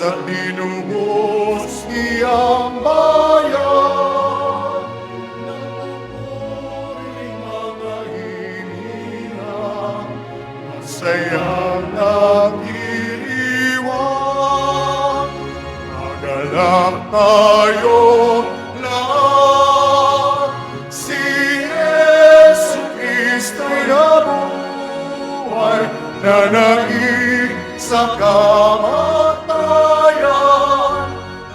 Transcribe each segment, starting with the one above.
sa tinubos iyang bayan. Napupuri mga hininga, masayang nagdiriwang. Magalak tayo lahat, si Yesu Kristo'y nabuhay, nanahig sa kamatayan.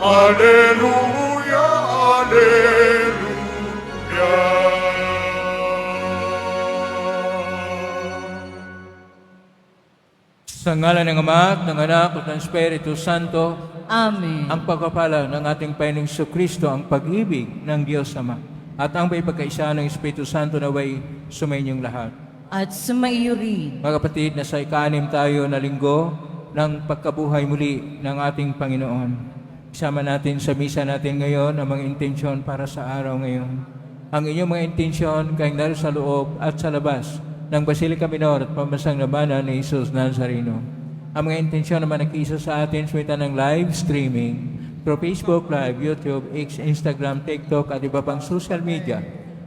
Alleluia, Alleluia. Sa ngalan ng Ama, at ng Anak, at ng Espiritu Santo, Amen. ang pagpapala ng ating Panginoong Kristo, ang pag-ibig ng Diyos Ama, at ang pagkakaisa ng Espiritu Santo naway sumainyong lahat. At sumaiyo rin. Mga kapatid, nasa ika-6 tayo na linggo ng pagkabuhay muli ng ating Panginoon. Isama natin sa misa natin ngayon ang mga intensyon para sa araw ngayon. Ang inyong mga intensyon kayong naroon sa loob at sa labas ng Basilica Minor at Pambasang Labanan ni Jesus Nazareno. Ang mga intensyon naman nakisa sa atin sa pamitan ng live streaming through Facebook Live, YouTube, X, Instagram, TikTok at iba pang social media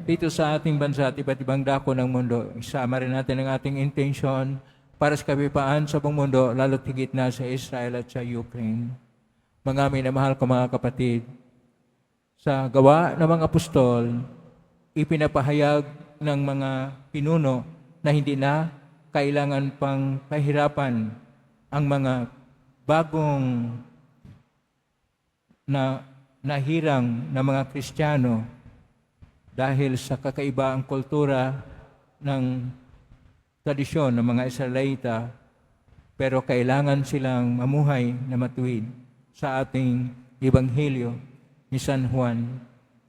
dito sa ating bansa at iba't ibang dako ng mundo. Isama rin natin ang ating intensyon para sa kapayapaan sa buong mundo, lalo't higit na sa Israel at sa Ukraine. Mga minamahal ko mga kapatid, sa gawa ng mga apostol, ipinapahayag ng mga pinuno na hindi na kailangan pang pahirapan ang mga bagong nahirang na mga Kristiyano dahil sa kakaibaang kultura ng tradisyon ng mga Israelita, pero kailangan silang mamuhay na matuwid sa ating Ebanghelyo ni San Juan.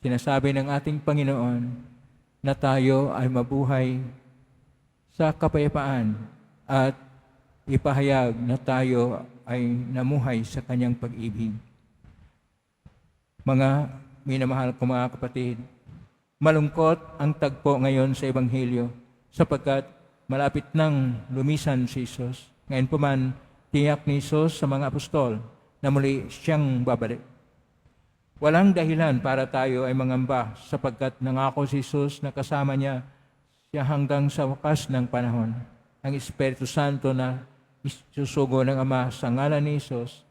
Sinasabi ng ating Panginoon na tayo ay mabuhay sa kapayapaan at ipahayag na tayo ay namuhay sa kanyang pag-ibig. Mga minamahal ko mga kapatid, malungkot ang tagpo ngayon sa Ebanghelyo sapagkat malapit nang lumisan si Jesus. Ngayon po man, tiyak ni Jesus sa mga apostol na muli siyang babalik. Walang dahilan para tayo ay mangamba sapagkat nangako si Jesus na kasama niya hanggang sa wakas ng panahon. Ang Espiritu Santo na susugo ng Ama sa ngalan ni Jesus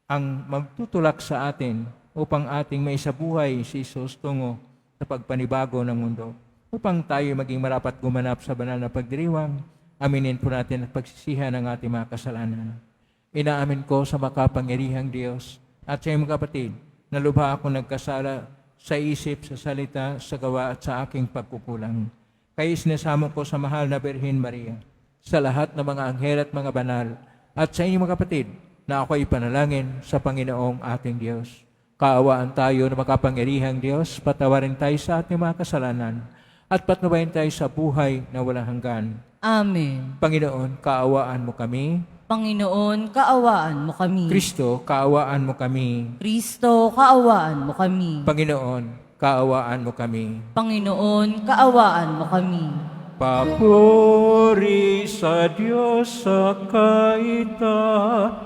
ang magtutulak sa atin upang ating maisabuhay si Jesus tungo sa pagpanibago ng mundo. Upang tayo maging marapat gumanap sa banal na pagdiriwang, aminin po natin at pagsisihan ng ating mga kasalanan. Inaamin ko sa makapangyarihang Diyos at sa iyong kapatid na lubha akong nagkasala sa isip, sa salita, sa gawa at sa aking pagkukulang. Kaya sinasamo ko sa mahal na Birhen Maria, sa lahat ng mga anghel at mga banal, at sa inyong mga kapatid, na ako ay panalangin sa Panginoong ating Diyos. Kaawaan tayo na makapangyarihang Diyos, patawarin tayo sa ating mga kasalanan, at patnubayan tayo sa buhay na walang hanggan. Amen. Panginoon, kaawaan mo kami. Panginoon, kaawaan mo kami. Kristo, kaawaan mo kami. Kristo, kaawaan mo kami. Panginoon, kaawaan mo kami. Panginoon, kaawaan mo kami. Papuri sa Diyos sa kaitaasan.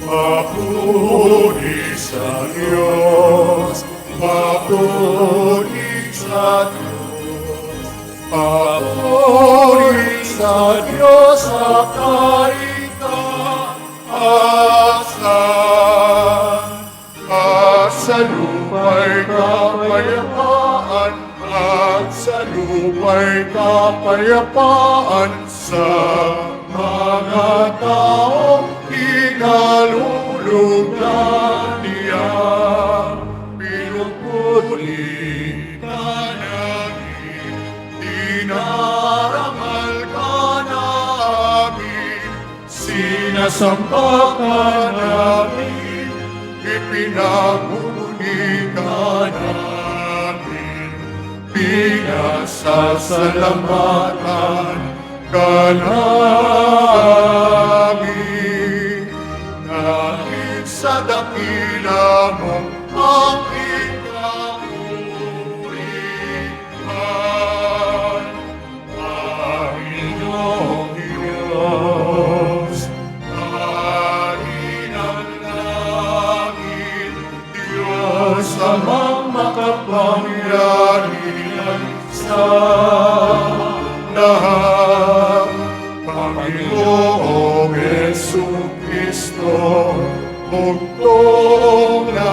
Papuri sa Diyos, papuri sa Diyos, papuri sa Diyos sa kaitaasan. At sa lupa'y kapayapaan, at sa lupa'y kapayapaan sa mga taong pinalulugdan niya. Pinupuri ka namin, dinarangal ka namin, sinasamba ka namin, ipinagmumuni ka namin, pinasasalamatan ka namin. Dahil sa dakila mong aking kapuri, sa lahat. Panginoong Jesucristo, bugtong na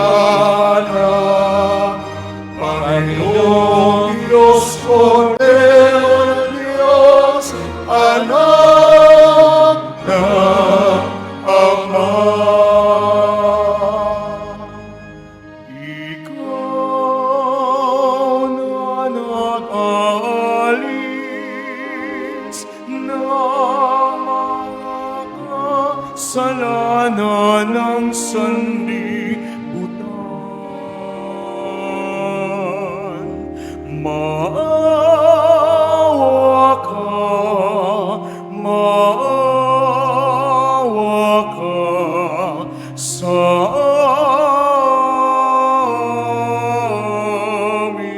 anak. Panginoong Diyos, Kordero ng Diyos, anak ng Ama. Ikaw na nag-aalis ng mga kasalanan ng sanlibutan. Maawa ka sa amin.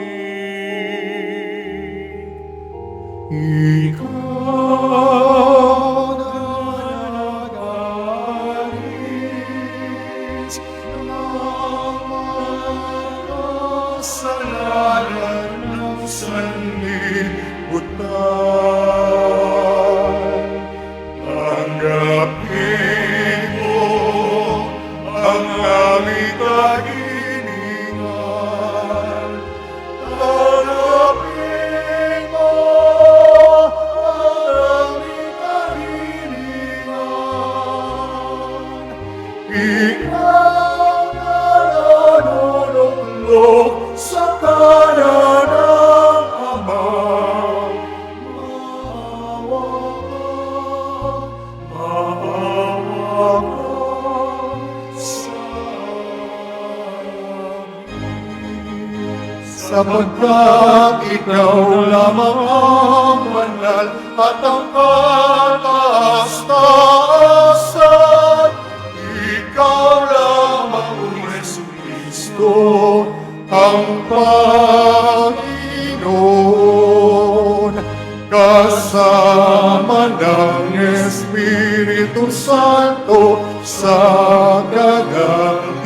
Ikaw na nag-aalis ng mga kasalanan ng sanlibutan. Tanggapin mo ang aming kahilingan. Tanggapin mo ang aming kahilingan. Ikaw na nanunulog sa kanan ng Ama. Maawa ka sa amin. Sapagkat ikaw lamang ang banal at ang kataas-taasan. Ikaw lamang, O Jesucristo, ang Panginoon, kasama ng Espiritu Santo sa kadakilaan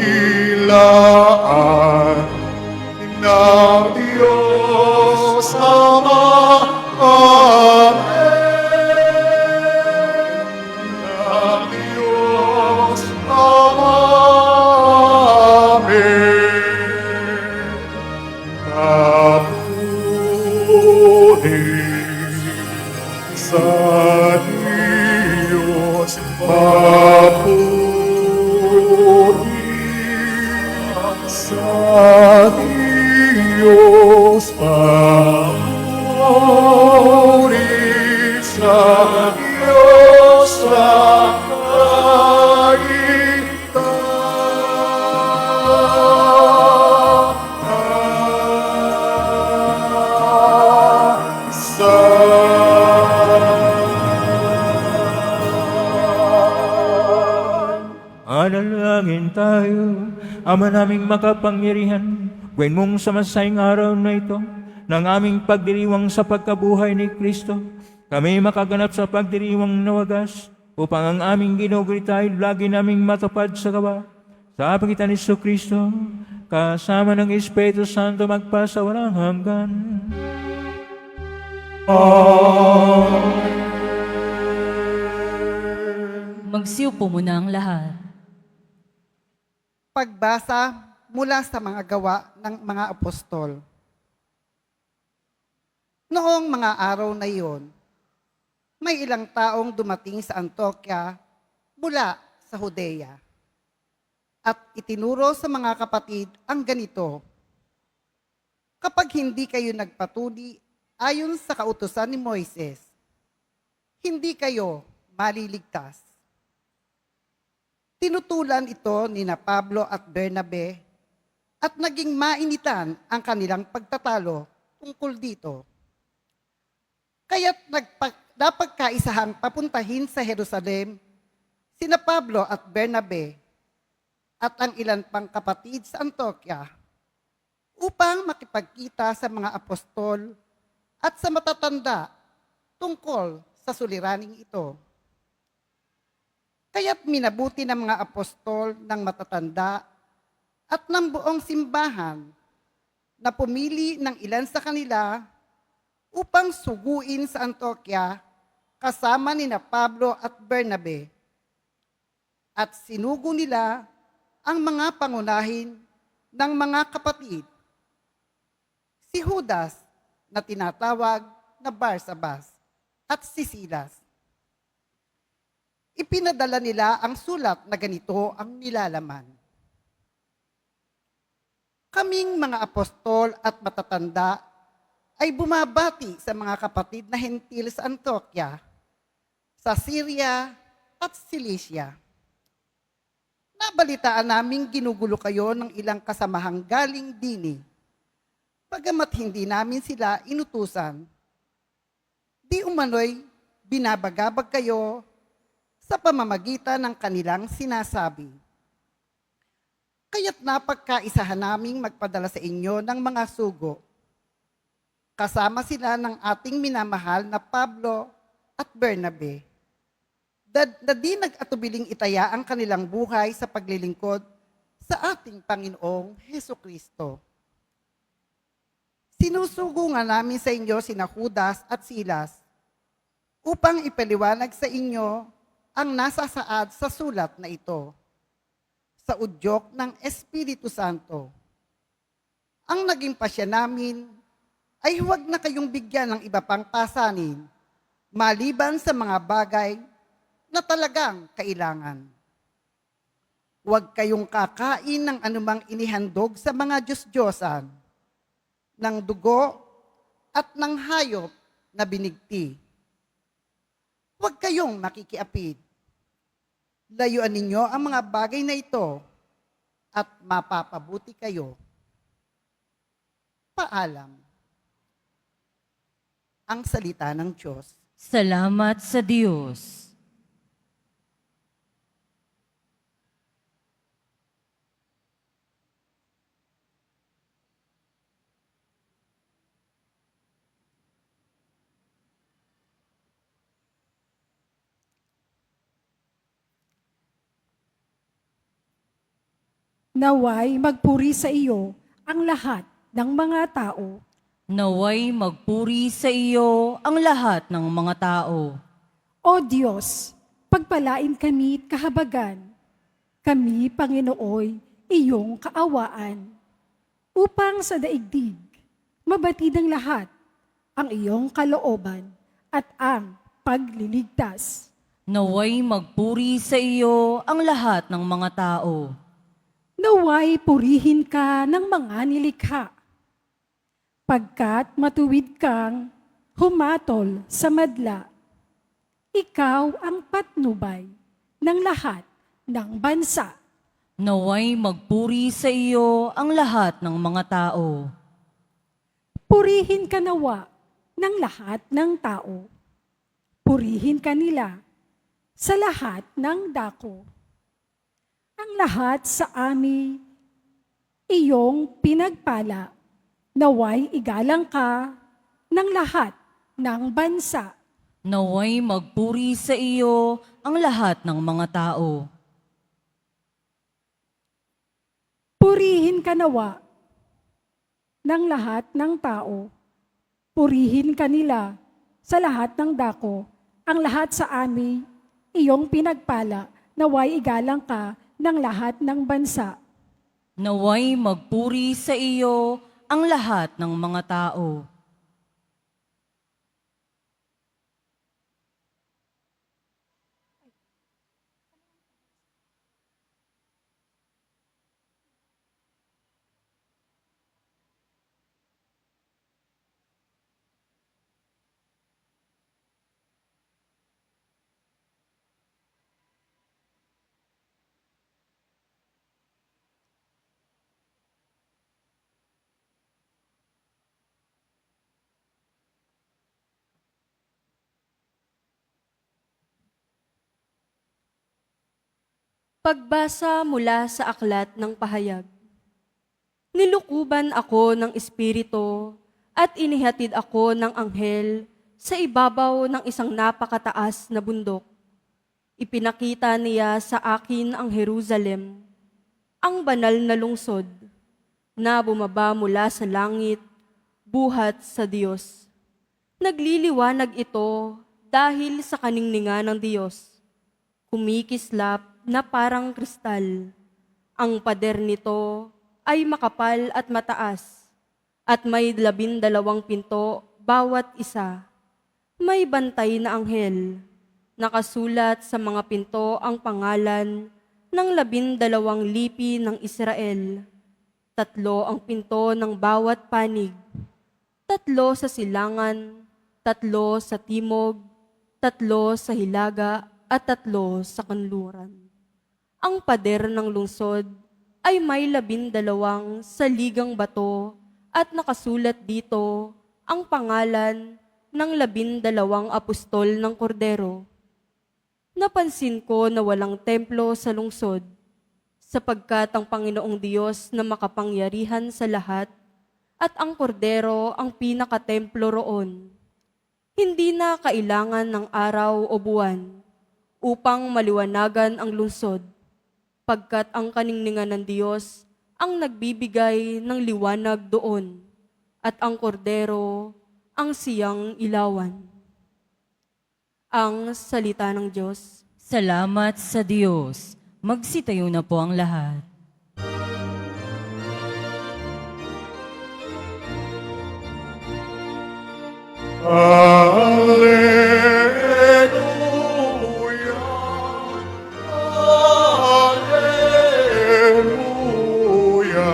ng Diyos Ama. Amen. Ng Diyos Ama. Amen. Papuri sa Diyos, papuri sa Diyos, papuri sa Diyos sa Manalangin tayo, Ama naming makapangyarihan, gawin mong sa masayang araw na ito, ng aming pagdiriwang sa pagkabuhay ni Kristo, kami makaganap sa pagdiriwang na wagas, upang ang aming ginugulita ay lagi naming matupad sa gawa. Sa pagitan ni Kristo, kasama ng Espiritu Santo magpasa walang hanggan. Magsiupo muna ang lahat. Pagbasa mula sa mga gawa ng mga apostol. Noong mga araw na iyon, may ilang taong dumating sa Antioquia mula sa Judea at itinuro sa mga kapatid ang ganito: kapag hindi kayo nagpatuli ayon sa kautusan ni Moises, hindi kayo maliligtas. Tinutulan ito ni Pablo at Bernabe at naging mainitan ang kanilang pagtatalo tungkol dito. Kaya't napagkaisahang papuntahin sa Jerusalem sina Pablo at Bernabe at ang ilan pang kapatid sa Antioquia upang makipagkita sa mga apostol at sa matatanda tungkol sa suliraning ito. Kaya't minabuti ng mga apostol ng matatanda at ng buong simbahan na pumili ng ilan sa kanila upang suguin sa Antioquia kasama nina Pablo at Bernabe. At sinugo nila ang mga pangunahin ng mga kapatid. Si Judas na tinatawag na Barsabas at si Silas. Ipinadala nila ang sulat na ganito ang nilalaman. Kaming mga apostol at matatanda ay bumabati sa mga kapatid na hentil sa Antioquia, sa Syria at Cilicia. Nabalitaan naming ginugulo kayo ng ilang kasamahang galing dini, bagamat hindi namin sila inutusan. Di umano'y binabagabag kayo sa pamamagitan ng kanilang sinasabi. Kaya't napagkaisahan naming magpadala sa inyo ng mga sugo. Kasama sila ng ating minamahal na Pablo at Bernabe. Na di nag-atubiling itaya ang kanilang buhay sa paglilingkod sa ating Panginoong Hesukristo. Sinusugo nga namin sa inyo sina Judas at Silas upang ipaliwanag sa inyo ang nasasaad sa sulat na ito, sa udyok ng Espiritu Santo. Ang naging pasya namin ay huwag na kayong bigyan ng iba pang pasanin, maliban sa mga bagay na talagang kailangan. Huwag kayong kakain ng anumang inihandog sa mga Diyos-Diyosan, ng dugo at ng hayop na binigti. Huwag kayong makikiapid. Layuan ninyo ang mga bagay na ito at mapapabuti kayo. Paalam. Ang salita ng Diyos. Salamat sa Diyos. Naway magpuri sa iyo ang lahat ng mga tao. Naway magpuri sa iyo ang lahat ng mga tao. O Diyos, pagpalain kami kahabagan. Kami, Panginooy, iyong kaawaan. Upang sa daigdig, mabatid ng lahat ang iyong kalooban at ang pagliligtas. Naway magpuri sa iyo ang lahat ng mga tao. Naway purihin ka ng mga nilikha. Pagkat matuwid kang humatol sa madla, ikaw ang patnubay ng lahat ng bansa. Naway magpuri sa iyo ang lahat ng mga tao. Purihin ka nawa ng lahat ng tao. Purihin ka nila sa lahat ng dako. Ang lahat sa amin, iyong pinagpala, naway igalang ka ng lahat ng bansa. Naway magpuri sa iyo ang lahat ng mga tao. Purihin ka nawa ng lahat ng tao. Purihin ka nila sa lahat ng dako. Ang lahat sa amin, iyong pinagpala, naway igalang ka ng lahat ng bansa. Naway magpuri sa iyo ang lahat ng mga tao. Pagbasa mula sa aklat ng pahayag. Nilukuban ako ng Espiritu at inihatid ako ng anghel sa ibabaw ng isang napakataas na bundok. Ipinakita niya sa akin ang Jerusalem, ang banal na lungsod, na bumaba mula sa langit, buhat sa Diyos. Nagliliwanag ito dahil sa kaningningan ng Diyos. Kumikislap na parang kristal. Ang pader nito ay makapal at mataas, at may 12 pinto bawat isa. May bantay na anghel. Nakasulat sa mga pinto ang pangalan ng 12 lipi ng Israel. 3 ang pinto ng bawat panig. 3 sa silangan, 3 sa timog, 3 sa hilaga, at 3 sa kanluran. Ang pader ng lungsod ay may 12 saligang bato at nakasulat dito ang pangalan ng 12 apostol ng Kordero. Napansin ko na walang templo sa lungsod, sapagkat ang Panginoong Diyos na makapangyarihan sa lahat at ang Kordero ang pinakatemplo roon. Hindi na kailangan ng araw o buwan upang maliwanagan ang lungsod, pagkat ang kaningningan ng Diyos ang nagbibigay ng liwanag doon, at ang Kordero ang siyang ilawan. Ang salita ng Diyos. Salamat sa Diyos. Magsitayo na po ang lahat. Alleluia, Alleluia, Alleluia,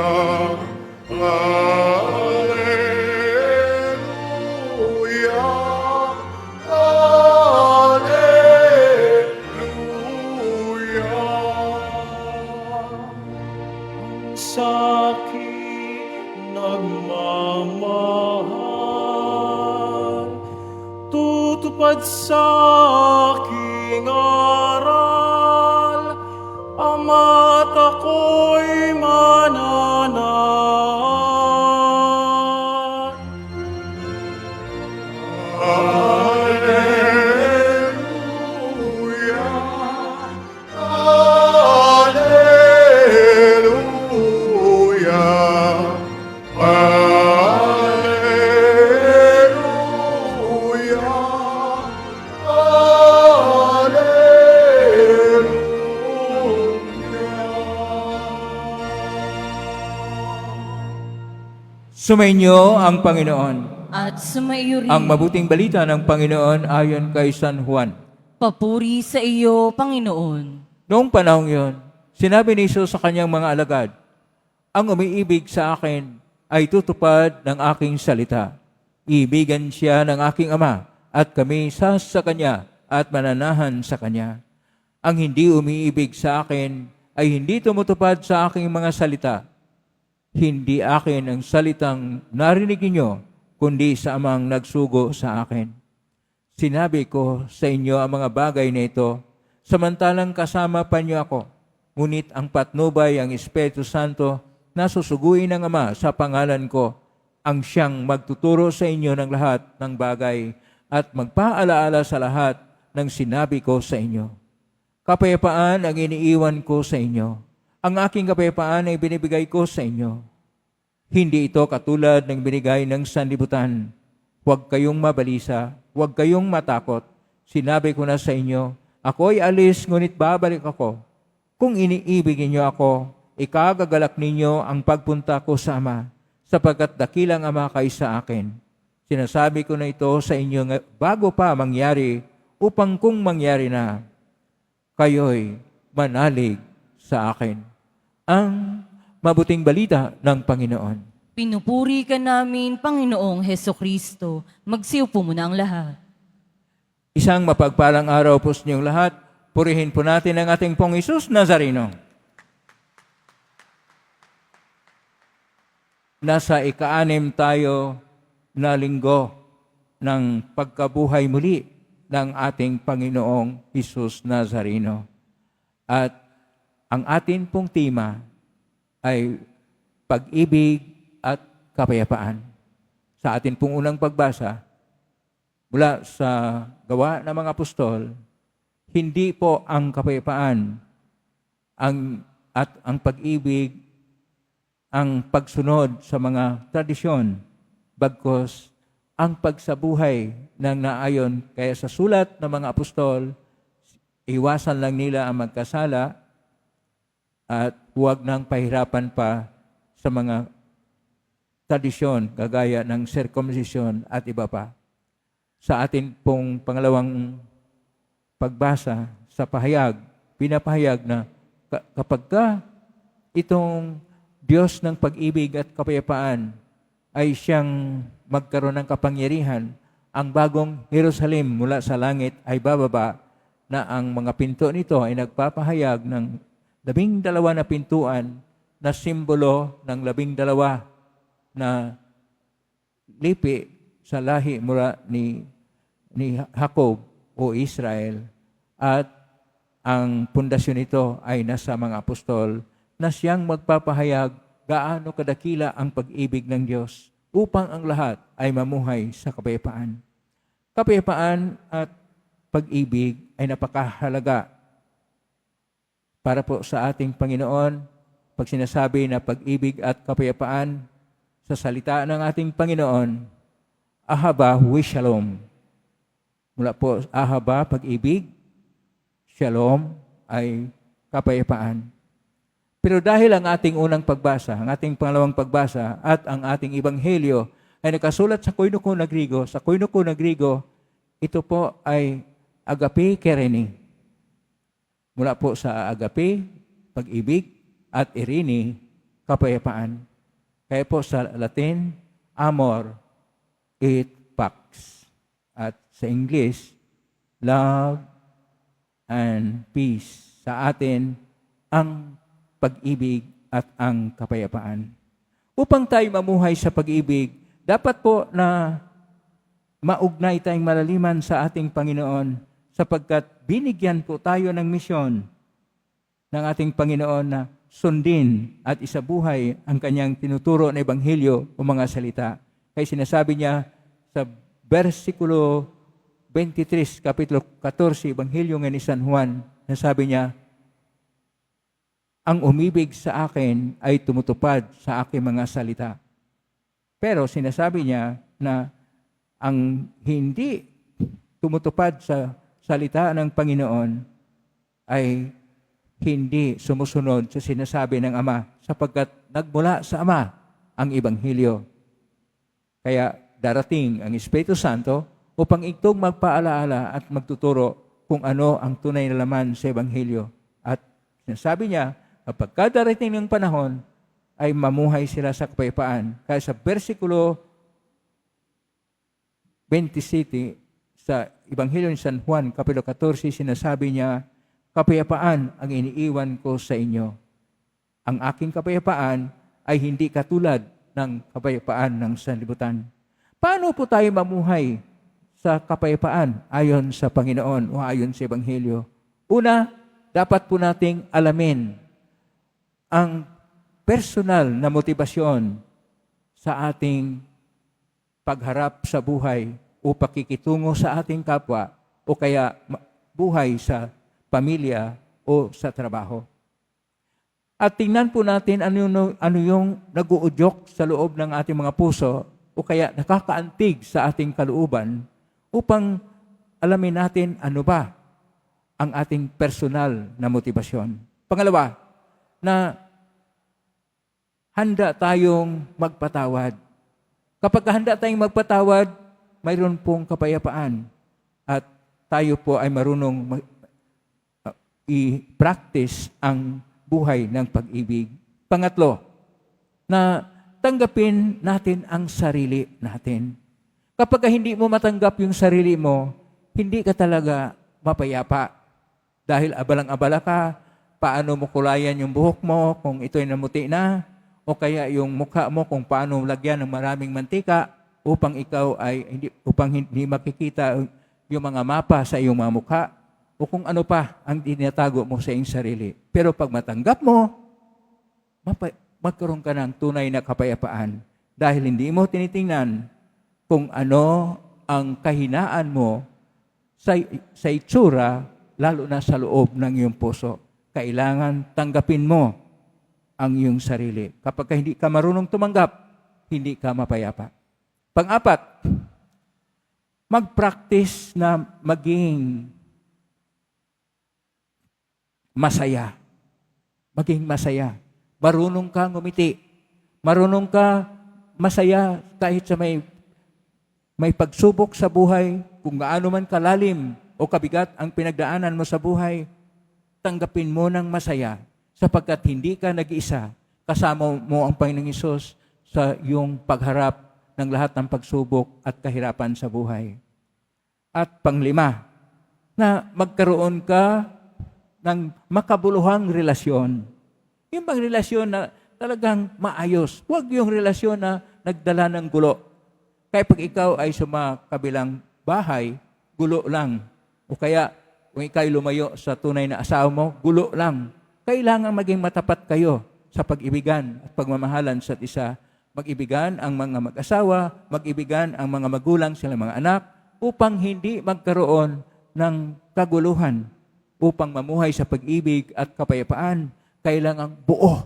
Alleluia. Sa'kin nagmamahal, tutupad sa aking aral, Ama't ako'y mananahan. Alleluia, Alleluia, Alleluia, Sumainyo ang Panginoon. At sumaiyo rin. Ang mabuting balita ng Panginoon ayon kay San Juan. Papuri sa iyo, Panginoon. Noong panahong yon, sinabi ni Jesus sa kanyang mga alagad, ang umiibig sa akin ay tutupad ng aking salita. Ibigan siya ng aking Ama at kami sa kanya at mananahan sa kanya. Ang hindi umiibig sa akin ay hindi tumutupad sa aking mga salita. Hindi akin ang salitang narinig ninyo, kundi sa Amang nagsugo sa akin. Sinabi ko sa inyo ang mga bagay na ito, samantalang kasama pa niyo ako. Ngunit ang patnubay, ang Espiritu Santo, na susuguin ng Ama sa pangalan ko, ang siyang magtuturo sa inyo ng lahat ng bagay at magpaalaala sa lahat ng sinabi ko sa inyo. Kapayapaan ang iniiwan ko sa inyo. Ang aking kapayapaan ay binibigay ko sa inyo. Hindi ito katulad ng binigay ng sanlibutan. Huwag kayong mabalisa, huwag kayong matakot. Sinabi ko na sa inyo, ako'y alis, ngunit babalik ako. Kung iniibig niyo ako, ikagagalak ninyo ang pagpunta ko sa Ama, sapagkat dakilang Ama kaysa akin. Sinasabi ko na ito sa inyo bago pa mangyari, upang kung mangyari na, kayo'y manalig sa akin. Ang mabuting balita ng Panginoon. Pinupuri ka namin, Panginoong Hesukristo. Magsiupo muna ang lahat. Isang mapagpalang araw po sa inyong lahat. Purihin po natin ang ating pong Jesus Nazareno. Nasa ika-6 tayo na linggo ng pagkabuhay muli ng ating Panginoong Jesus Nazareno. At ang atin pong tema ay pag-ibig at kapayapaan. Sa atin pong unang pagbasa, mula sa Gawa ng mga Apostol, hindi po ang kapayapaan at ang pag-ibig ang pagsunod sa mga tradisyon, bagkus ang pagsabuhay ng naayon. Kaya sa sulat ng mga apostol, iwasan lang nila ang magkasala at huwag nang pahirapan pa sa mga tradisyon kagaya ng circumcision at iba pa. Sa atin pong pangalawang pagbasa sa pahayag, pinapahayag na kapag ka itong Diyos ng pag-ibig at kapayapaan ay siyang magkaroon ng kapangyarihan, ang bagong Jerusalem mula sa langit ay bababa na ang mga pinto nito ay nagpapahayag ng 12 na pintuan na simbolo ng 12 na lipi sa lahi mula ni Jacob o Israel. At ang pundasyon nito ay nasa mga apostol na siyang magpapahayag gaano kadakila ang pag-ibig ng Diyos upang ang lahat ay mamuhay sa kapayapaan. Kapayapaan at pag-ibig ay napakahalaga para po sa ating Panginoon. Pag sinasabi na pag-ibig at kapayapaan sa salita ng ating Panginoon, ahaba wi shalom. Mula po ahaba, pag-ibig, shalom ay kapayapaan. Pero dahil ang ating unang pagbasa, ang ating pangalawang pagbasa at ang ating ebanghelyo ay nakasulat sa Koinoko na Grigo, ito po ay agape kereni. Mula po sa agape, pag-ibig, at irini, kapayapaan. Kaya po sa Latin, amor et pax. At sa English, love and peace. Sa atin, ang pag-ibig at ang kapayapaan. Upang tayo mamuhay sa pag-ibig, dapat po na maugnay tayong malaliman sa ating Panginoon sapagkat binigyan po tayo ng misyon ng ating Panginoon na sundin at isabuhay ang kanyang tinuturo na ebanghelyo o mga salita. Kaya sinasabi niya sa versikulo 23, kapitulo 14, ebanghelyo nga ni San Juan, nasabi niya, ang umibig sa akin ay tumutupad sa aking mga salita. Pero sinasabi niya na ang hindi tumutupad sa salita ng Panginoon ay hindi sumusunod sa sinasabi ng Ama sapagkat nagmula sa Ama ang Ebanghelyo. Kaya darating ang Espiritu Santo upang itong magpaalaala at magtuturo kung ano ang tunay na laman sa Ebanghelyo. At sinasabi niya, kapag darating ng panahon, ay mamuhay sila sa kapayapaan. Kaya sa versikulo 27 sa Ebanghelyo ni San Juan, kapitulo 14, sinasabi niya, kapayapaan ang iniiwan ko sa inyo. Ang aking kapayapaan ay hindi katulad ng kapayapaan ng sanlibutan. Paano po tayo mamuhay sa kapayapaan ayon sa Panginoon o ayon sa Ebanghelyo? Una, dapat po nating alamin ang personal na motibasyon sa ating pagharap sa buhay o pakikitungo sa ating kapwa o kaya buhay sa pamilya o sa trabaho. At tingnan po natin ano yung nag-uudyok sa loob ng ating mga puso o kaya nakakaantig sa ating kalooban upang alamin natin ano ba ang ating personal na motibasyon. Pangalawa, na handa tayong magpatawad. Kapag handa tayong magpatawad, mayroon pong kapayapaan at tayo po ay marunong i-practice ang buhay ng pag-ibig. Pangatlo, na tanggapin natin ang sarili natin. Kapag hindi mo matanggap yung sarili mo, hindi ka talaga mapayapa. Dahil abalang-abala ka, paano mo kulayan yung buhok mo kung ito'y namuti na, o kaya yung mukha mo kung paano lagyan ng maraming mantika upang hindi makikita yung mga mapa sa iyong mga mukha, o kung ano pa ang tinatago mo sa iyong sarili. Pero pag matanggap mo, magkaroon ka ng tunay na kapayapaan dahil hindi mo tinitingnan kung ano ang kahinaan mo sa itsura, lalo na sa loob ng iyong puso. Kailangan tanggapin mo ang iyong sarili. Kapag hindi ka marunong tumanggap, hindi ka mapayapa. Pang-apat, mag-practice na maging masaya. Maging masaya. Marunong ka ngumiti. Marunong ka masaya kahit sa may pagsubok sa buhay, kung gaano man kalalim o kabigat ang pinagdaanan mo sa buhay, tanggapin mo ng masaya sapagkat hindi ka nag-iisa. Kasama mo ang Panginoong Hesus sa iyong pagharap ng lahat ng pagsubok at kahirapan sa buhay. At panglima, na magkaroon ka ng makabuluhang relasyon. Yung bang relasyon na talagang maayos. Huwag yung relasyon na nagdala ng gulo. Kaya pag ikaw ay sumakabilang bahay, gulo lang. O kaya kung ikaw lumayo sa tunay na asawa mo, gulo lang. Kailangan maging matapat kayo sa pag-ibigan at pagmamahalan sa isa. Mag-ibigan ang mga mag-asawa, mag-ibigan ang mga magulang sila mga anak, upang hindi magkaroon ng kaguluhan, upang mamuhay sa pag-ibig at kapayapaan. Kailangan buo.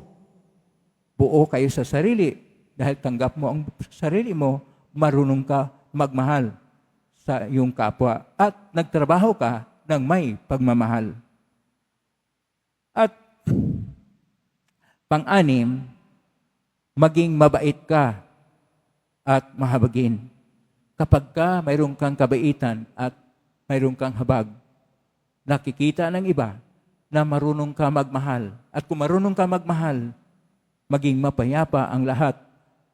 Buo kayo sa sarili. Dahil tanggap mo ang sarili mo, marunong ka magmahal sa iyong kapwa at nagtrabaho ka ng may pagmamahal. At pang-anim, maging mabait ka at mahabagin. Kapag ka mayroon kang kabaitan at mayroon kang habag, nakikita ng iba na marunong ka magmahal. At kung marunong ka magmahal, maging mapayapa ang lahat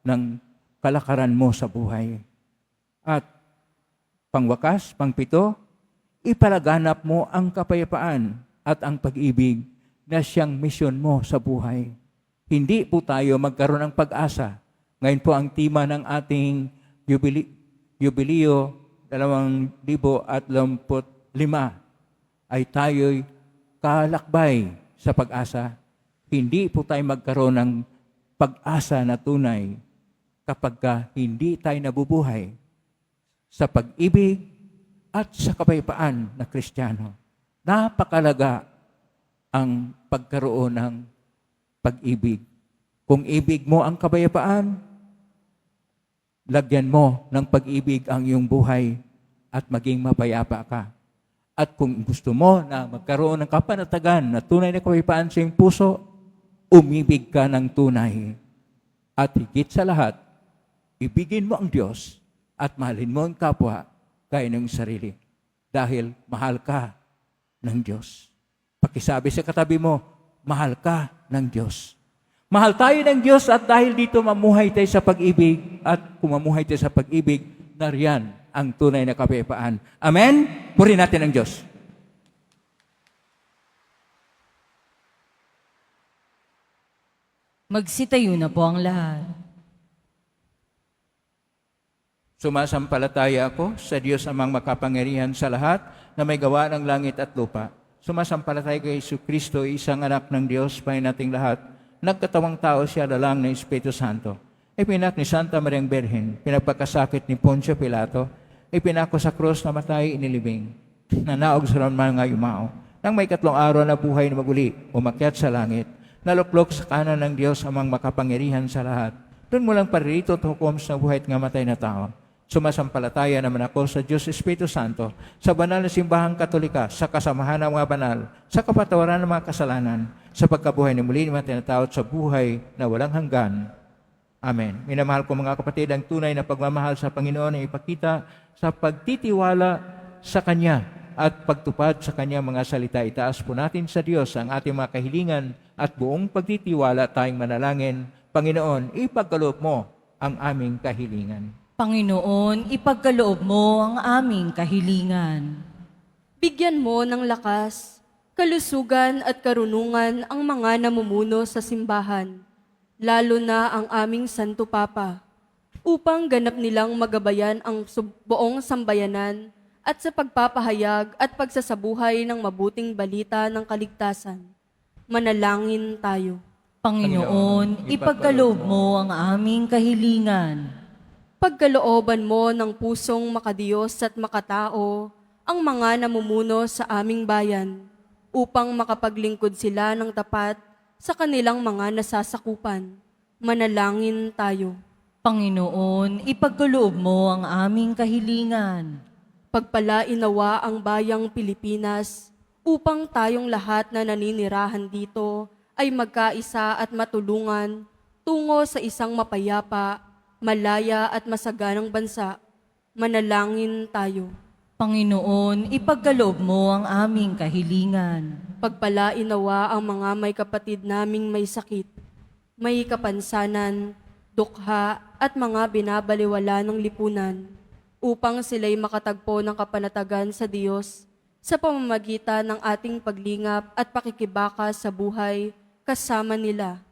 ng kalakaran mo sa buhay. At pangwakas, pangpito, ipalaganap mo ang kapayapaan at ang pag-ibig na siyang misyon mo sa buhay. Hindi po tayo magkaroon ng pag-asa. Ngayon po ang tema ng ating Jubileo 2025 ay tayo'y kalakbay sa pag-asa. Hindi po tayo magkaroon ng pag-asa na tunay kapag hindi tayo nabubuhay sa pag-ibig at sa kapayapaan na Kristiyano. Napakalaga ang pagkaroon ng pag-ibig. Kung ibig mo ang kapayapaan, lagyan mo ng pag-ibig ang iyong buhay at maging mapayapa ka. At kung gusto mo na magkaroon ng kapanatagan na tunay na kapayapaan sa iyong puso, umibig ka ng tunay. At higit sa lahat, ibigin mo ang Diyos at mahalin mo ang kapwa gaya ng sarili. Dahil mahal ka ng Diyos. Pakisabi sa katabi mo, mahal ka ng Diyos. Mahal tayo ng Diyos at dahil dito mamuhay tayo sa pag-ibig at kung mamuhay tayo sa pag-ibig, nariyan ang tunay na kapayapaan. Amen? Purihin natin ang Diyos. Magsitayo na po ang lahat. Sumasampalataya ako sa Diyos amang makapangyarihan sa lahat na may gawa ng langit at lupa. Sumasampalataya kay Jesucristo, isang anak ng Diyos, Panginoon nating lahat. Nagkatawang tao siya dalang ng Espiritu Santo. Ipinak ni Santa Mariang Birhen, pinagpagkasakit ni Poncio Pilato, ipinako sa krus na matay inilibing, nanaog sa mga yumao. Nang may 3 araw na buhay na maguli, umakyat sa langit, naluklok sa kanan ng Diyos amang makapangyarihan sa lahat. Doon mo lang paririto at hukom sa buhay at ngamatay na tao. Sumasampalataya naman ako sa Diyos Espiritu Santo, sa banal na simbahang katolika, sa kasamahan ng mga banal, sa kapatawaran ng mga kasalanan, sa pagkabuhay ni muli ng mga tinatao at sa buhay na walang hanggan. Amen. Minamahal ko mga kapatid, ang tunay na pagmamahal sa Panginoon ay ipakita sa pagtitiwala sa Kanya at pagtupad sa Kanya mga salita. Itaas po natin sa Diyos ang ating mga kahilingan at buong pagtitiwala tayong manalangin. Panginoon, ipagkaloob mo ang aming kahilingan. Panginoon, ipagkaloob mo ang aming kahilingan. Bigyan mo ng lakas, kalusugan at karunungan ang mga namumuno sa simbahan, lalo na ang aming Santo Papa, upang ganap nilang magabayan ang buong sambayanan at sa pagpapahayag at pagsasabuhay ng mabuting balita ng kaligtasan. Manalangin tayo. Panginoon, ipagkaloob mo ang aming kahilingan. Pagkalooban mo ng pusong makadiyos at makatao ang mga namumuno sa aming bayan, upang makapaglingkod sila ng tapat sa kanilang mga nasasakupan. Manalangin tayo. Panginoon, ipagkaloob mo ang aming kahilingan. Pagpalain nawa ang bayang Pilipinas upang tayong lahat na naninirahan dito ay magkaisa at matulungan tungo sa isang mapayapa, malaya at masaganang bansa. Manalangin tayo. Panginoon, ipagkaloob mo ang aming kahilingan. Pagpalain nawa ang mga may kapatid naming may sakit, may kapansanan, dukha at mga binabaliwala ng lipunan upang sila'y makatagpo ng kapanatagan sa Diyos sa pamamagitan ng ating paglingap at pakikibaka sa buhay kasama nila.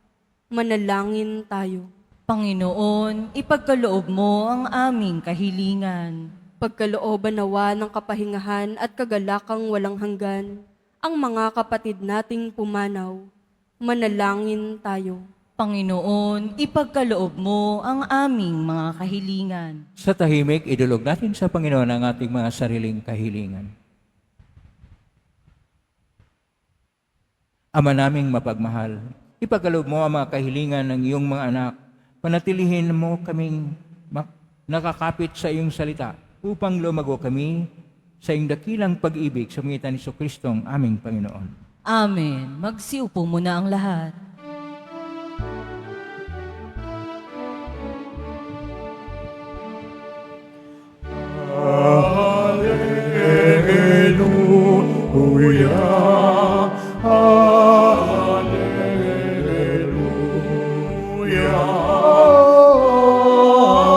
Manalangin tayo. Panginoon, ipagkaloob mo ang aming kahilingan. Pagkalooban nawa ng kapahingahan at kagalakang walang hanggan ang mga kapatid nating pumanaw. Manalangin tayo. Panginoon, ipagkaloob mo ang aming mga kahilingan. Sa tahimik, idulog natin sa Panginoon ang ating mga sariling kahilingan. Ama naming mapagmahal, ipagkaloob mo ang mga kahilingan ng iyong mga anak. Panatilihin mo kaming nakakapit sa iyong salita upang lumago kami sa iyong dakilang pag-ibig sa pangitan ni Kristong aming Panginoon. Amen. Magsiupo muna ang lahat. Hallelujah, hallelujah,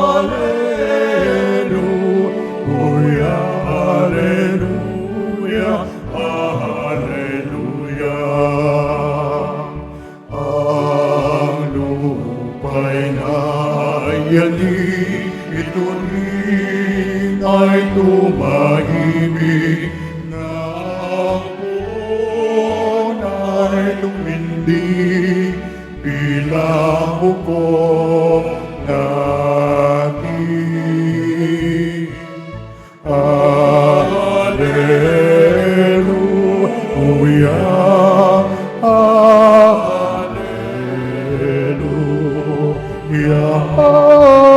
hallelujah, hallelujah, hallelujah. Ang lupa'y naiyanig, ito rin ay tumahimik, na ang buwan ay lumindig, bilang hukom natin. Hallelujah, hallelujah, hallelujah,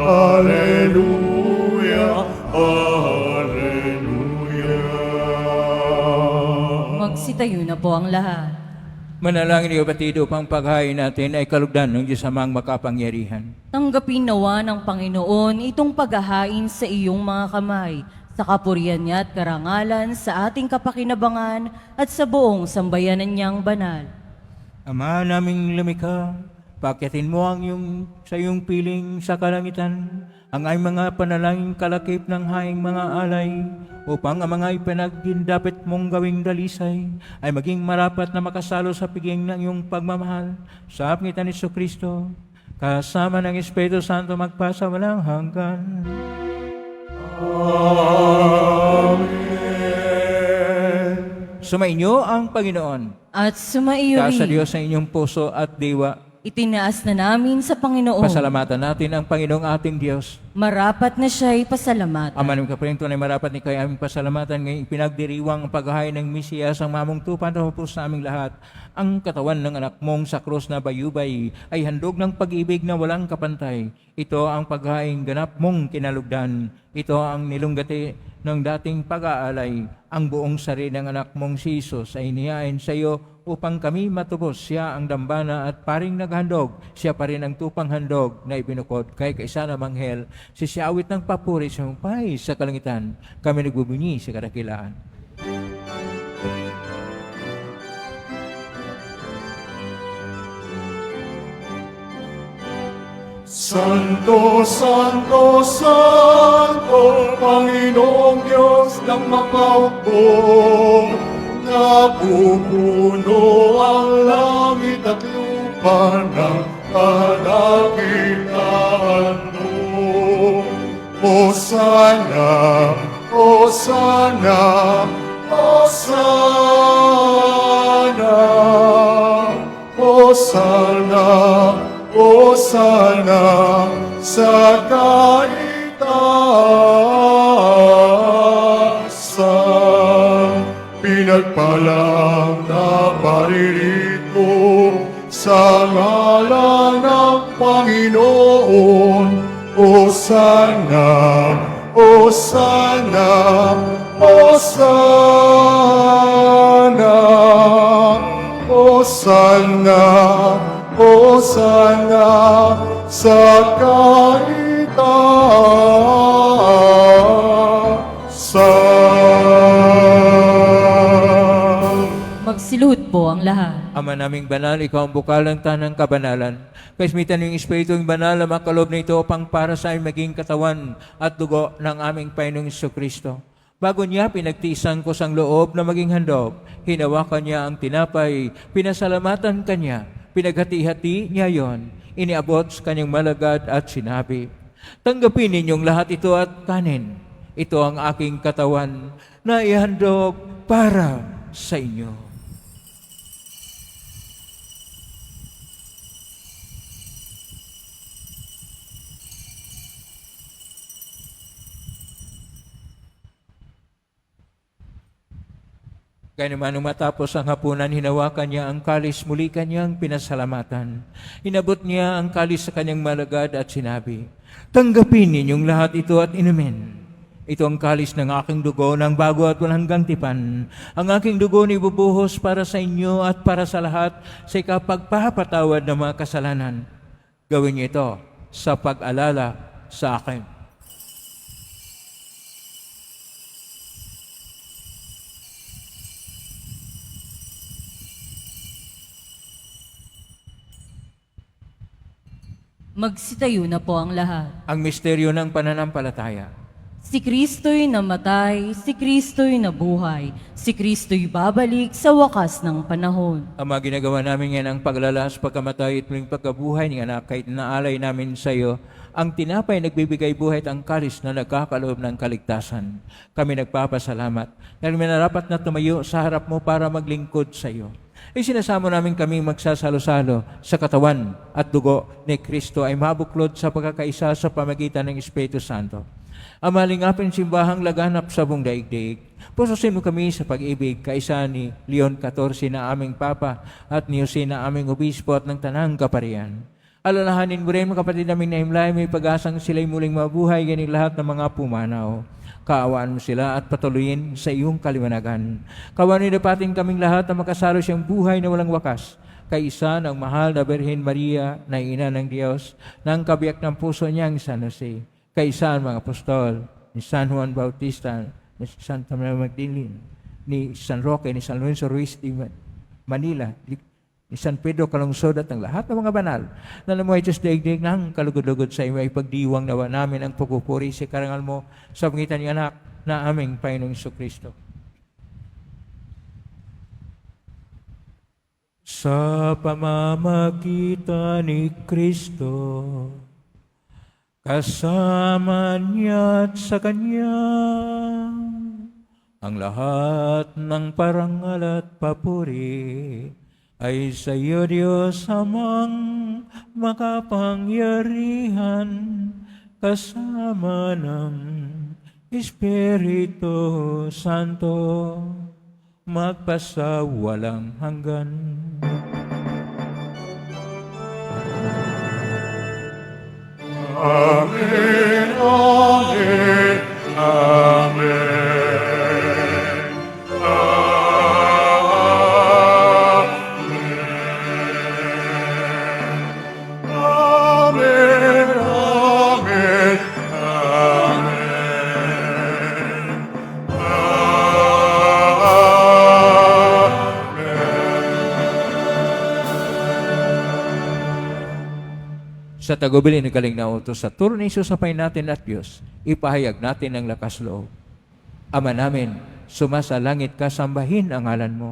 hallelujah, hallelujah. Magsitayo na po ang lahat. Manalangin niyo, kapatid, upang paghain natin ay kalugdan ng Diyos amang makapangyarihan. Tanggapin nawa ng Panginoon itong paghahain sa iyong mga kamay, sa kapurihan niya at karangalan, sa ating kapakinabangan at sa buong sambayanan niyang banal. Ama naming lumikha, paakyatin mo ang sa iyong piling sa kalangitan, ang ay mga panalangin kalakip ng haing mga alay, upang ang mga ipinagdindapit mong gawing dalisay ay maging marapat na makasalo sa piging ng iyong pagmamahal sa pangitan ni Kristo, kasama ng Espiritu Santo magpasa walang hanggan. Sumainyo ang Panginoon. At sumaiyo Taas sa rin. Diyos sa inyong puso at diwa. Itinaas na namin sa Panginoon. Pasalamatan natin ang Panginoong ating Diyos. Marapat na siya'y pasalamatan. Ama ng kapatid, tunay marapat ni kayo aming pasalamatan ngayong pinagdiriwang ang paghahain ng Mesiyas ang mamong tupan na hupos sa aming lahat. Ang katawan ng anak mong sa krus na bayubay ay handog ng pag-ibig na walang kapantay. Ito ang paghahain ganap mong kinalugdan. Ito ang nilunggati ng dating pag-aalay. Ang buong sari ng anak mong si Jesus ay niyain sa iyo upang kami matubos. Siya ang dambana at paring naghandog. Siya pa rin ang tupang handog na ibinukod kay kaisa na manghel. Sisiawit ng papuri sa humpay sa kalangitan. Kami nagbubunyi sa kadakilaan. Santo, Santo, Santo, Panginoong Diyos ng makaupo, napupuno ang langit at lupa ng kadakilaan mo. Hosana, Hosana, Hosana, Hosana, Hosana sa kaitaasan. Pinagpalang na paririto sa ngalan ng Panginoon. Hosana, Hosana, Hosana, Hosana, Hosana sa kaitaasan. Magsiluhod po ang lahat. Ama naming banal, ikaw ang bukal ng tanang kabanalan. Kaismitan ng Espiritu yung banal na makalob na ito upang para sa aming maging katawan at dugo ng aming Panginoong Kristo. Bago niya pinagtiisan ko sang loob na maging handog, hinawakan niya ang tinapay, pinasalamatan kanya, pinaghati-hati niya yon, iniabot sa kanyang malagad at sinabi, tanggapin ninyong lahat ito at kanin. Ito ang aking katawan na ihandog para sa inyo. Kaya naman nung matapos ang hapunan, hinawakan niya ang kalis, muli kanyang pinasalamatan. Inabot niya ang kalis sa kanyang malagad at sinabi, tanggapin ninyong lahat ito at inumin. Ito ang kalis ng aking dugo ng bago at walang hanggang tipan. Ang aking dugo ni ibubuhos para sa inyo at para sa lahat sa ikapagpapatawad ng mga kasalanan. Gawin niyo ito sa pag-alala sa akin. Magsitayo na po ang lahat. Ang misteryo ng pananampalataya. Si Kristo'y namatay, si Kristo'y nabuhay, si Kristo'y babalik sa wakas ng panahon. Ang mga ginagawa namin yan ang paglalas, pagkamatay at muling pagkabuhay ng anak, kahit naalay namin sa iyo, ang tinapay nagbibigay buhay at ang kalis na nagkakaloob ng kaligtasan. Kami nagpapasalamat dahil minarapat na tumayo sa harap mo para maglingkod sa iyo. Isinasamo namin kami magsasalo-salo sa katawan at dugo ni Kristo ay mabuklod sa pagkakaisa sa pamagitan ng Espiritu Santo. Ang malingapin simbahang laganap sa buong daigdig, pususin mo kami sa pag-ibig kaisa ni Leon XIV na aming Papa at ni Jose na aming Obispo at ng Tanang Kaparian. Alalahanin mo rin mga kapatid namin na himlay, may pag-asang sila'y muling mabuhay ganing lahat ng mga pumanaw. Kaawaan mo sila at patuloyin sa iyong kaliwanagan. Kaawaan dapatin kaming lahat na makasalo siyang buhay na walang wakas. Kaisa ng mahal na Birhen Maria na ina ng Diyos, ng kabiyak ng puso niyang San Jose. Kaisa ang mga apostol, ni San Juan Bautista, ni Santa Maria Magdalene, ni San Roque, ni San Lorenzo Ruiz de Manila, ni San Pedro Calungsod at ang lahat ng mga banal na namuhay Diyos daigdig ng kalugod-lugod sa iyo ay pagdiwang nawa namin ang pagpupuri sa karangal mo sa pangitan ng anak na aming Panginoong Kristo. Sa pamamagitan ni Kristo, kasama niya at sa Kanya, ang lahat ng parangal at papuri ay sa iyo, Diyos Amang makapangyarihan, kasama ng Espiritu Santo, magpasawalang hanggan. Amen, amen, amen. Sa tagubilin ng galing na utos sa turno ni Jesus sapay natin at Diyos, ipahayag natin ang lakas loob. Ama namin, sumasalangit ka, sambahin ang ngalan mo.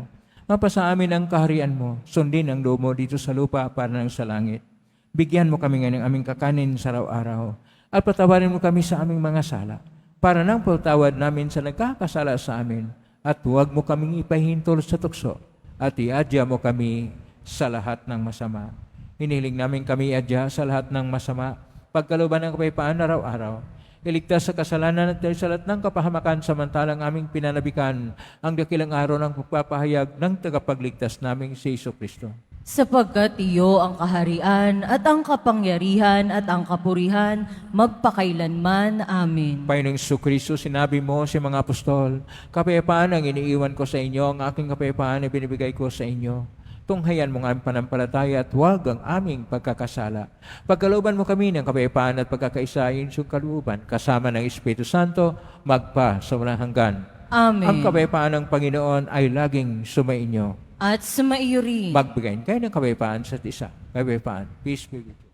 Mapasa amin ang kaharian mo, sundin ang loob mo dito sa lupa para ng sa langit. Bigyan mo kami ng aming kakanin sa araw-araw at patawarin mo kami sa aming mga sala para nang pagtawad namin sa nagkakasala sa amin at huwag mo kaming ipahintol sa tukso at iadya mo kami sa lahat ng masama. Hinihiling namin kami iadya sa lahat ng masama, pagkalooban ng kapayapaan araw-araw. Iligtas sa kasalanan at sa lahat ng kapahamakan samantalang aming pinanabikan ang dakilang araw ng pagpapahayag ng tagapagligtas naming si Jesu Kristo. Sapagkat iyo ang kaharian at ang kapangyarihan at ang kapurihan magpakailanman. Amen. Panginoong Kristo, sinabi mo sa mga apostol, kapayapaan ang iniiwan ko sa inyo, ang aking kapayapaan ay binibigay ko sa inyo. Tunghayan mo nga ang panampalataya at huwag ang aming pagkakasala. Pagkalooban mo kami ng kapayapaan at pagkakaisa ayon sa kalooban, kasama ng Espiritu Santo, magpa sa walang hanggan. Amen. Ang kapayapaan ng Panginoon ay laging sumainyo. At sumaiyo rin. Magbigay kayo ng kapayapaan sa isa. Kapayapaan. Peace be with you.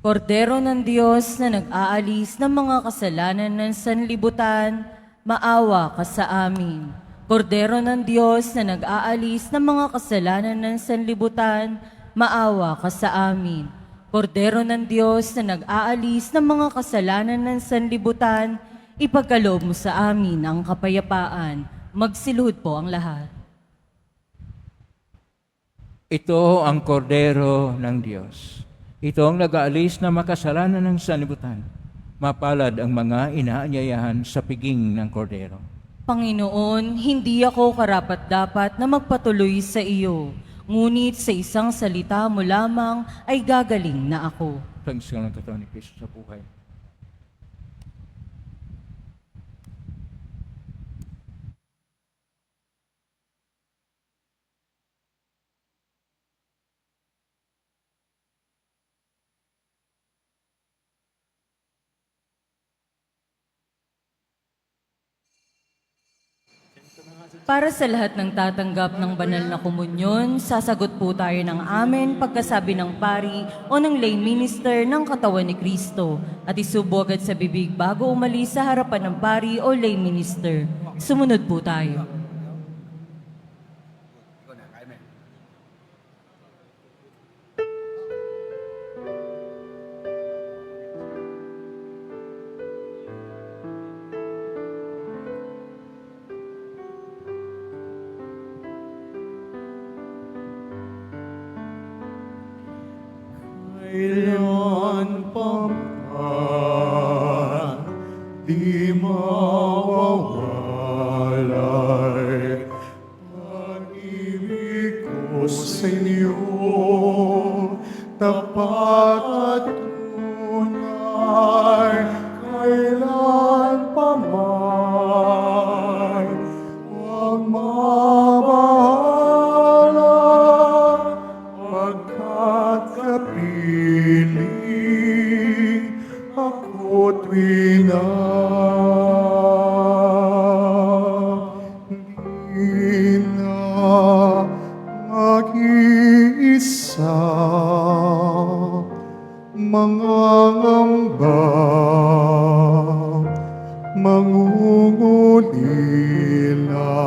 Kordero ng Diyos na nag-aalis ng mga kasalanan ng sanlibutan, maawa ka sa amin. Kordero ng Diyos na nag-aalis ng mga kasalanan ng sanlibutan, maawa ka sa amin. Kordero ng Diyos na nag-aalis ng mga kasalanan ng sanlibutan, ipagkaloob mo sa amin ang kapayapaan. Magsiluhod po ang lahat. Ito ang kordero ng Diyos. Ito ang nag-aalis na makasalanan ng sanlibutan. Mapalad ang mga inaanyayahan sa piging ng kordero. Panginoon, hindi ako karapat-dapat na magpatuloy sa iyo. Ngunit sa isang salita mo lamang ay gagaling na ako. Thanks ka ng totoo ni Kristo sa buhay. Para sa lahat ng tatanggap ng banal na komunyon, sasagot po tayo ng amen pagkasabi ng pari o ng lay minister ng katawan ni Kristo at isubo agad sa bibig bago umalis sa harapan ng pari o lay minister. Sumunod po tayo. Kailan pa man di mawawalay pag-ibig ko sa inyo, tapat at tunay. Kailan pa man huwag mabahala, pagkat kapiling ako't di na mag-iisa, mga ngamba, mangungulila.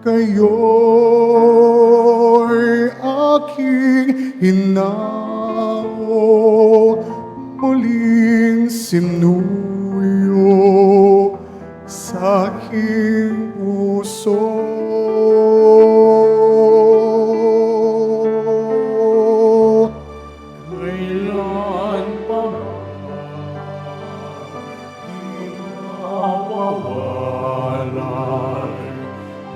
Kayo'y aking hinao, muling sinuyo sa aking puso. Kailan pa di mawawalay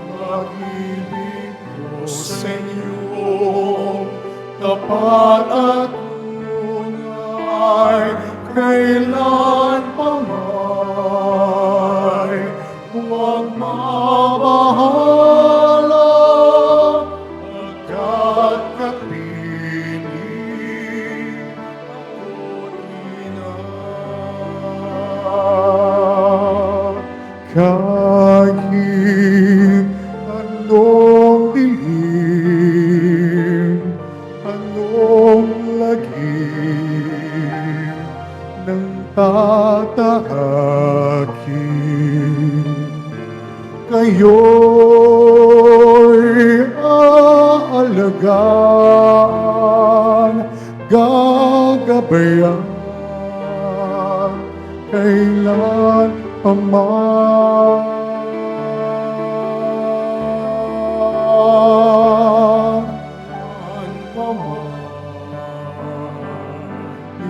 pag-ibig ko sa inyo, tapat at tunay. Kailan pa may huwag mabahala, pagkat kapiling ako't kahit anong dilim, anong lagim ng tatahakin, kayo'y aalagaan, gagabayan, kailan pa man.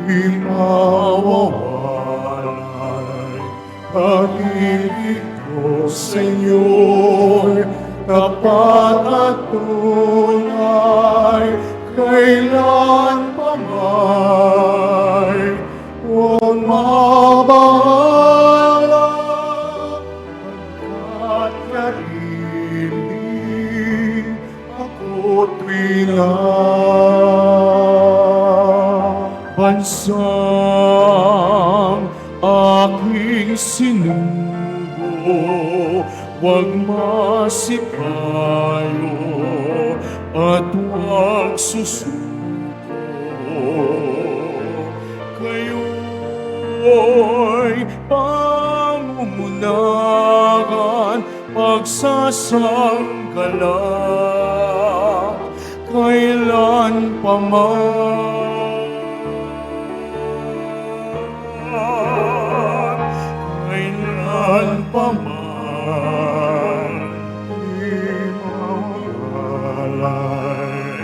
Di mawawalay pag-ibig ko sa inyo, tapat at tunay, kailan pa may huwag mabahala, at karili ako't bansang aking sinugo, huwag masipayo at huwag susuko. Kayo'y pangumunahan, pagsasanggalang, kailan pa man. Kailan pa man di mawalay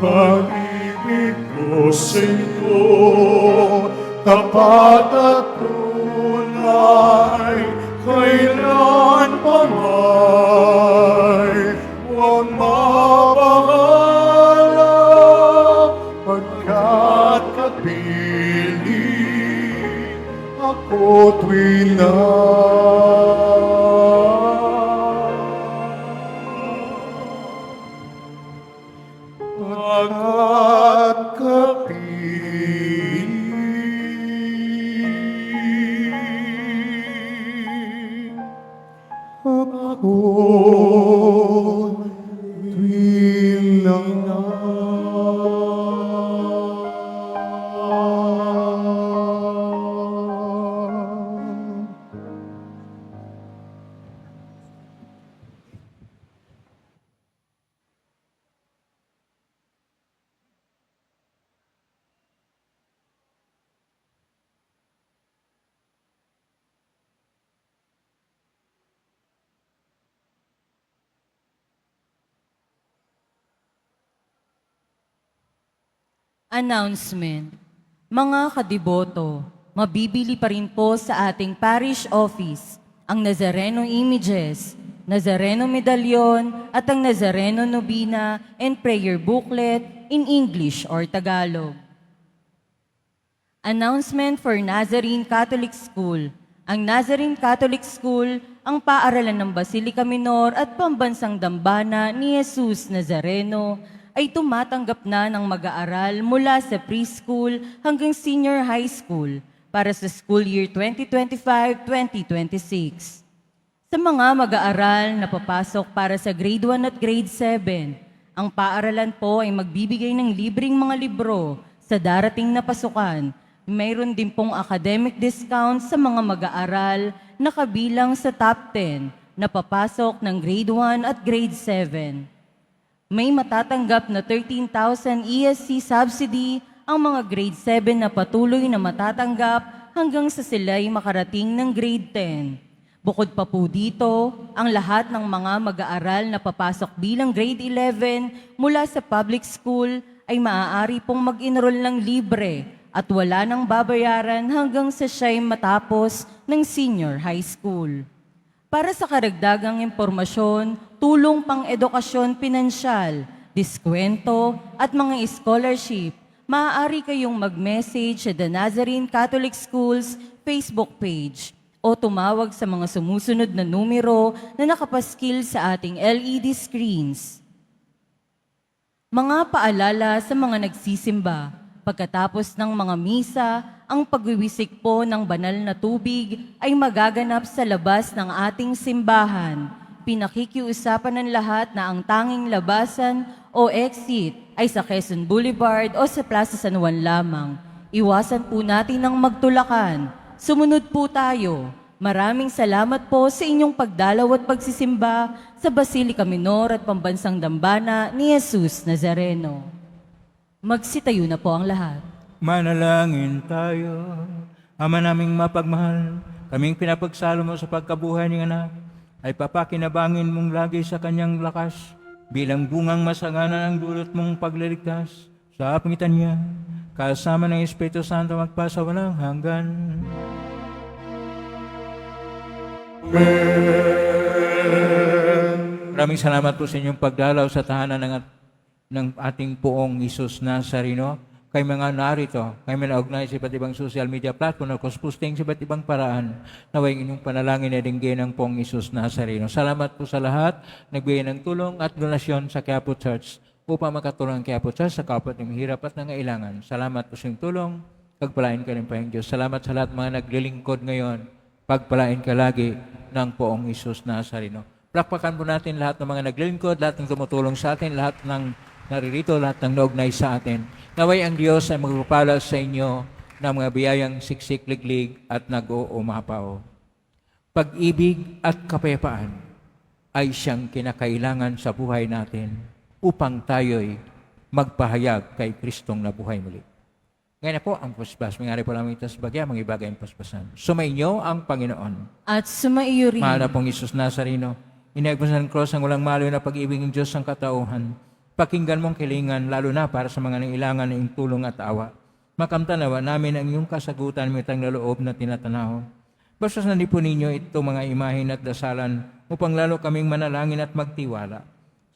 pag-ibig ko sa iyo, tapat at tunay, kailan pa may huwag mabahala, pagkat kapiling ako tuwing na. Pagkat kapiling ako tuwing na. Announcement. Mga kadiboto, mabibili pa rin po sa ating parish office ang Nazareno images, Nazareno medallion at ang Nazareno Novena and prayer booklet in English or Tagalog. Announcement for Nazarene Catholic School. Ang Nazarene Catholic School ang paaralan ng Basilica Minor at Pambansang Dambana ni Jesus Nazareno ay tumatanggap na ng mag-aaral mula sa preschool hanggang senior high school para sa school year 2025-2026. Sa mga mag-aaral na papasok para sa grade 1 at grade 7, ang paaralan po ay magbibigay ng libreng mga libro sa darating na pasukan. Mayroon din pong academic discount sa mga mag-aaral na kabilang sa top 10 na papasok ng grade 1 at grade 7. May matatanggap na 13,000 ESC subsidy ang mga grade 7 na patuloy na matatanggap hanggang sa sila'y makarating ng grade 10. Bukod pa po dito, ang lahat ng mga mag-aaral na papasok bilang grade 11 mula sa public school ay maaari pong mag-enroll ng libre at wala nang babayaran hanggang sa siya'y matapos ng senior high school. Para sa karagdagang impormasyon, tulong pang-edukasyon pinansyal, diskwento at mga scholarship, maaari kayong mag-message sa The Nazarene Catholic Schools Facebook page o tumawag sa mga sumusunod na numero na nakapaskil sa ating LED screens. Mga paalala sa mga nagsisimba. Pagkatapos ng mga misa, ang pagwiwisik po ng banal na tubig ay magaganap sa labas ng ating simbahan. Pinakikiusapan ng lahat na ang tanging labasan o exit ay sa Quezon Boulevard o sa Plaza San Juan lamang. Iwasan po natin ang magtulakan. Sumunod po tayo. Maraming salamat po sa inyong pagdalaw at pagsisimba sa Basilica Minor at Pambansang Dambana ni Jesus Nazareno. Magsitayo na po ang lahat. Manalangin tayo. Ama naming mapagmahal, kaming pinapagsalo mo sa pagkabuhay ng anak, ay papakinabangin mong lagi sa kanyang lakas, bilang bungang masagana ng dulot mong pagliligtas, sa pangitan niya, kasama ng Espiritu Santo magpasawalang hanggan. Amen. Maraming salamat po sa inyong pagdalaw sa tahanan ng ating poong Isus Nazareno. Kay mga narito, kay mga na-organize sa iba't ibang social media platform na posting sa iba't ibang paraan, naway inyong panalangin na dinggin ng poong Isus Nazareno. Salamat po sa lahat, nagbigay ng tulong at donasyon sa Quiapo Church upang makatulong ang Quiapo Church sa kapwa ng hirap at nangailangan. Salamat po sa inyong tulong, pagpalain ka rin pa yung Diyos. Salamat sa lahat mga naglilingkod ngayon, pagpalain ka lagi ng poong Isus Nazareno. Plakpakan po natin lahat ng mga naglilingkod, lahat ng tumutulong sa atin, lahat ng naririto, lahat ng naugnay sa atin. Naway ang Diyos ay magpapala sa inyo ng mga biyayang siksik, liglig at nag-uumapaw. Pag-ibig at kapayapaan ay siyang kinakailangan sa buhay natin upang tayo'y magpahayag kay Kristong nabuhay muli. Ngayon na po ang paspas. Mangari po namin ito sa bagya, mga ibagay ang paspasan. Sumainyo ang Panginoon. At sumaiyo rin. Mahal na pong Isus Nazareno, inagpasan ng cross ang walang malo na pag-ibig ng Diyos ang katauhan. Pakinggan mong kilingan, lalo na para sa mga nangailangan ng iyong tulong at awa. Makamtanawa namin ang iyong kasagutan, mitang laloob na tinatanaw. Basta nandipon ninyo ito mga imahin at dasalan upang lalo kaming manalangin at magtiwala.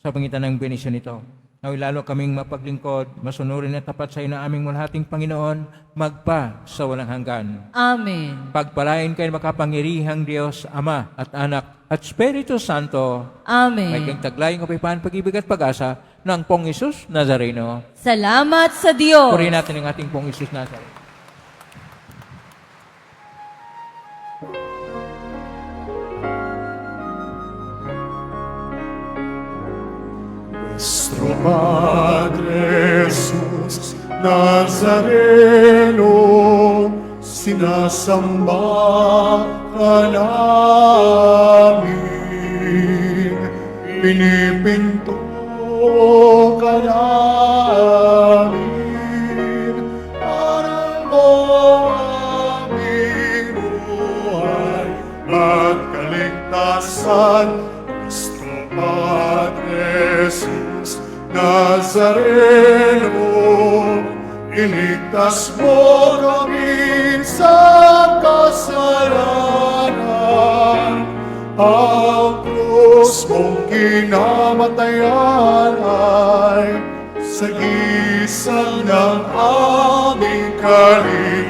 Sa pangitan ng benisyon ito, naway lalo kaming mapaglingkod, masunurin at tapat sa iyo na aming mulhating Panginoon, magpa sa walang hanggan. Amen. Pagpalain kayo makapangyarihang Diyos, Ama at Anak at Espiritu Santo. Amen. May kang taglayang kapayapaan, pag-ibig at pag-asa ng Pong Isus Nazareno. Salamat sa Diyos. Purihin natin ang ating Pong Isus Nazareno. Nuestro Padre Jesús Nazareno, sinasamba ka namin, pinipinto ka namin, aral mo aming buhay at kaligtasan. Nuestro Padre Jesus Nazareno, iligtas mo kami sa kasalanan. Ang krus mong kinamatayan ay sagisag ng aming kaligtasan.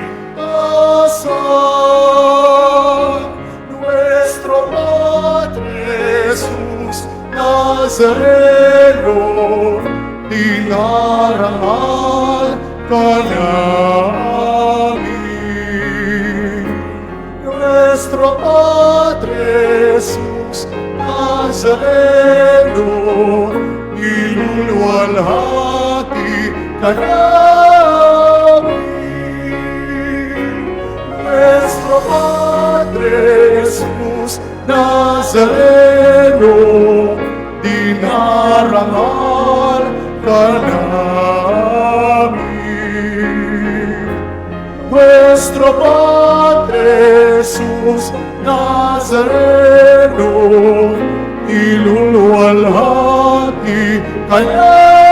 Nuestro Padre Jesus Nazareno, dinarangal ka namin. Nuestro Padre Jesus Nazareno, iluluwalhati ka namin. Nuestro Padre Jesus Nazareno, dinarangal ka namin. Nuestro Padre Jesus Nazareno, iluluwalhati ka namin.